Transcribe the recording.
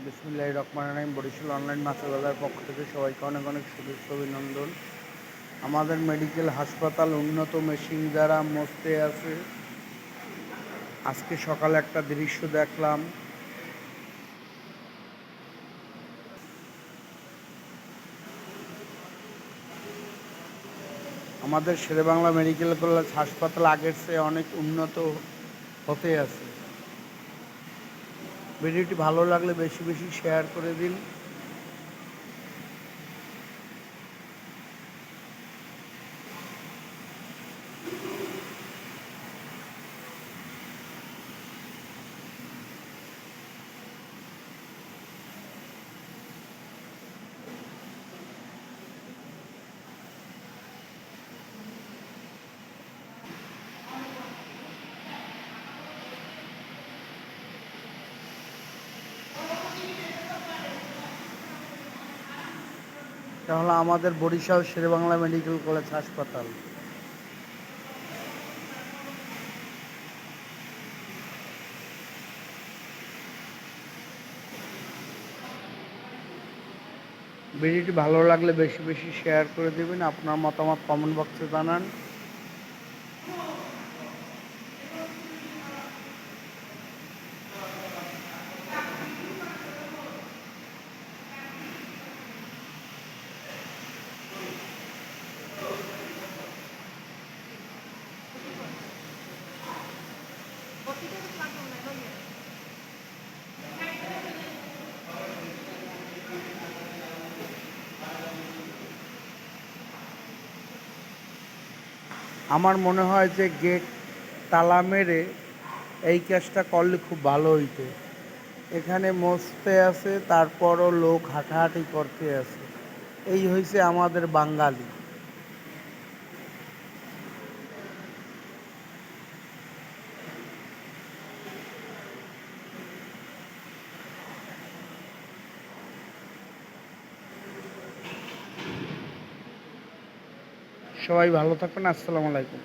বিসমিল্লাহির রহমানির রহিম। বরিশাল অনলাইন মাছের বাজার পক্ষ থেকে সবাইকে অনেক অনেক শুভেচ্ছা অভিনন্দন। আমাদের মেডিকেল হাসপাতাল উন্নত মেশিন দ্বারা মস্তে আছে। আজকে সকালে একটা দৃশ্য দেখলাম। আমাদের শেরেবাংলা মেডিকেল কলেজ হাসপাতাল আগের চেয়ে অনেক উন্নত হতে আছে। ভিডিওটি ভালো লাগলে বেশি বেশি শেয়ার করে দিন। এটা হলো আমাদের বরিশাল শেরেবাংলা মেডিকেল কলেজ হাসপাতাল। ভিডিওটি ভালো লাগলে বেশি বেশি শেয়ার করে দেবেন। আপনার মতামত কমেন্ট বক্সে জানান। আমার মনে হয় যে গেট তালা মেরে এই কাজটা করলে খুব ভালো হইতো। এখানে মস্তে আছে, তারপরও লোক হাঁটাহাঁটি করতে আছে। এই হয়েছে আমাদের বাঙালি। সবাই ভালো থাকবেন। আসসালামু আলাইকুম।